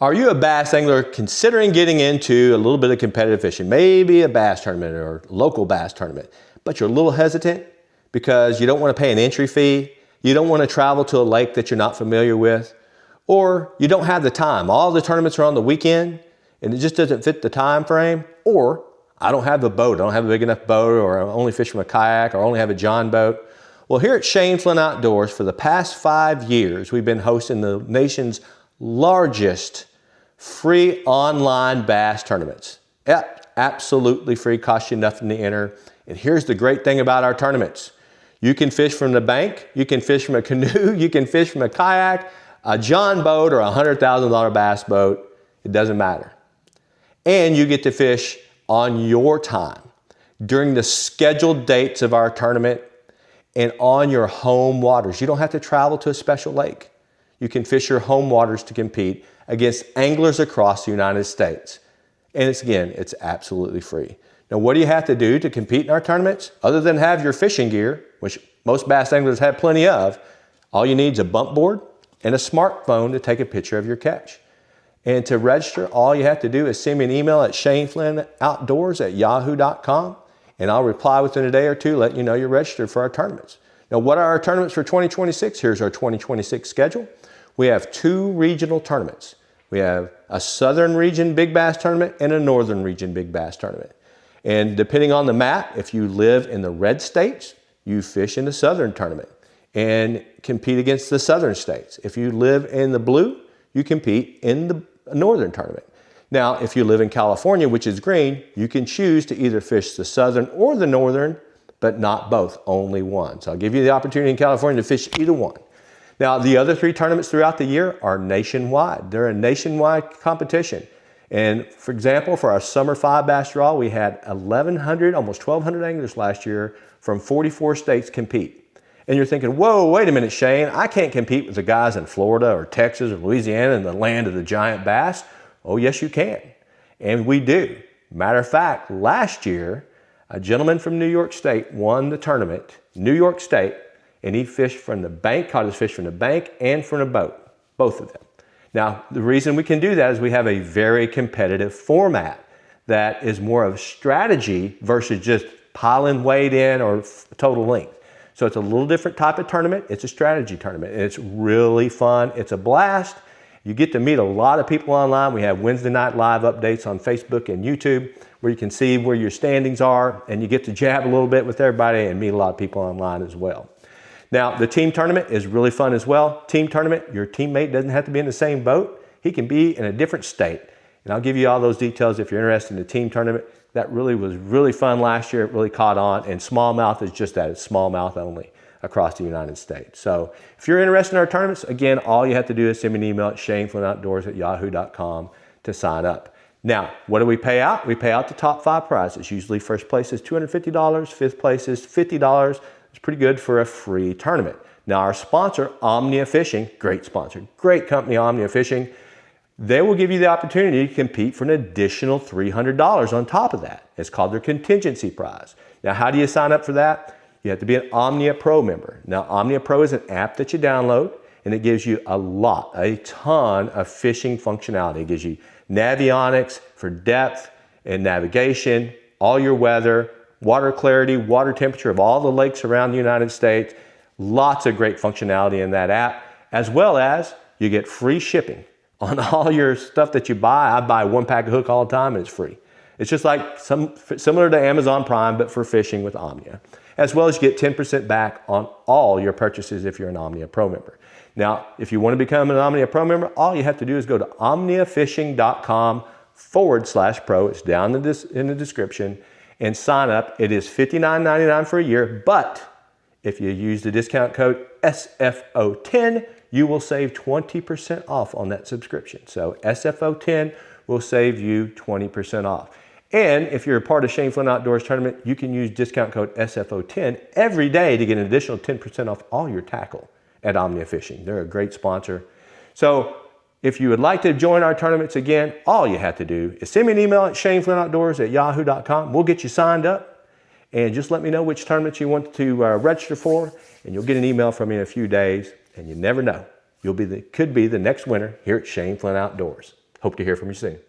Are you a bass angler considering getting into a little bit of competitive fishing, maybe a bass tournament or local bass tournament, but you're a little hesitant because you don't want to pay an entry fee, you don't want to travel to a lake that you're not familiar with, or you don't have the time. All the tournaments are on the weekend and it just doesn't fit the time frame, or I don't have a boat, I don't have a big enough boat, or I only fish from a kayak, or I only have a John boat. Well, here at Shane Flint Outdoors, for the past 5 years, we've been hosting the nation's largest free online bass tournaments. Yep, absolutely free, costs you nothing to enter. And here's the great thing about our tournaments. You can fish from the bank, you can fish from a canoe, you can fish from a kayak, a John boat, or a $100,000 bass boat. It doesn't matter. And you get to fish on your time during the scheduled dates of our tournament and on your home waters. You don't have to travel to a special lake. You can fish your home waters to compete against anglers across the United States. And it's absolutely free. Now, what do you have to do to compete in our tournaments? Other than have your fishing gear, which most bass anglers have plenty of, all you need is a bump board and a smartphone to take a picture of your catch. And to register, all you have to do is send me an email at ShaneFlintoutdoors@yahoo.com, and I'll reply within a day or two, letting you know you're registered for our tournaments. Now, what are our tournaments for 2026? Here's our 2026 schedule. We have 2 regional tournaments. We have a Southern Region Big Bass Tournament and a Northern Region Big Bass Tournament. And depending on the map, if you live in the red states, you fish in the Southern Tournament and compete against the Southern states. If you live in the blue, you compete in the Northern Tournament. Now, if you live in California, which is green, you can choose to either fish the Southern or the Northern, but not both, only one. So I'll give you the opportunity in California to fish either one. Now, the other 3 tournaments throughout the year are nationwide. They're a nationwide competition. And for example, for our Summer 5 Bass Draw, we had 1,100, almost 1,200 anglers last year from 44 states compete. And you're thinking, whoa, wait a minute, Shane, I can't compete with the guys in Florida or Texas or Louisiana in the land of the giant bass. Oh, yes, you can. And we do. Matter of fact, last year, a gentleman from New York State won the tournament, New York State, and he fished from the bank, caught his fish from the bank and from a boat, both of them. Now, the reason we can do that is we have a very competitive format that is more of strategy versus just piling weight in or total length. So it's a little different type of tournament. It's a strategy tournament, and it's really fun. It's a blast. You get to meet a lot of people online. We have Wednesday night live updates on Facebook and YouTube where you can see where your standings are, and you get to jab a little bit with everybody and meet a lot of people online as well. Now, the team tournament is really fun as well. Team tournament, your teammate doesn't have to be in the same boat. He can be in a different state. And I'll give you all those details if you're interested in the team tournament. That really was really fun last year. It really caught on. And smallmouth is just that. It's smallmouth only across the United States. So if you're interested in our tournaments, again, all you have to do is send me an email at ShaneFlintoutdoors@yahoo.com to sign up. Now, what do we pay out? We pay out the top 5 prizes. Usually first place is $250, 5th place is $50. It's pretty good for a free tournament. Now, our sponsor, Omnia Fishing, great sponsor, great company, Omnia Fishing, they will give you the opportunity to compete for an additional $300 on top of that. It's called their contingency prize. Now, how do you sign up for that? You have to be an Omnia Pro member. Now, Omnia Pro is an app that you download, and it gives you a ton of fishing functionality. It gives you navionics for depth and navigation, all your weather, water clarity, water temperature of all the lakes around the United States. Lots of great functionality in that app, as well as you get free shipping on all your stuff that you buy. I buy 1 pack of hook all the time and it's free. It's just like similar to Amazon Prime, but for fishing with Omnia. As well as you get 10% back on all your purchases if you're an Omnia Pro member. Now, if you want to become an Omnia Pro member, all you have to do is go to omniafishing.com/pro. It's down in the description. And sign up. It is $59.99 for a year, but if you use the discount code SFO10, you will save 20% off on that subscription. So SFO10 will save you 20% off. And if you're a part of Shane Flint Outdoors tournament, you can use discount code SFO10 every day to get an additional 10% off all your tackle at Omnia Fishing. They're a great sponsor. So if you would like to join our tournaments again, all you have to do is send me an email at ShaneFlintoutdoors@yahoo.com. We'll get you signed up, and just let me know which tournaments you want to register for, and you'll get an email from me in a few days. And you never know, could be the next winner here at Shane Flint Outdoors. Hope to hear from you soon.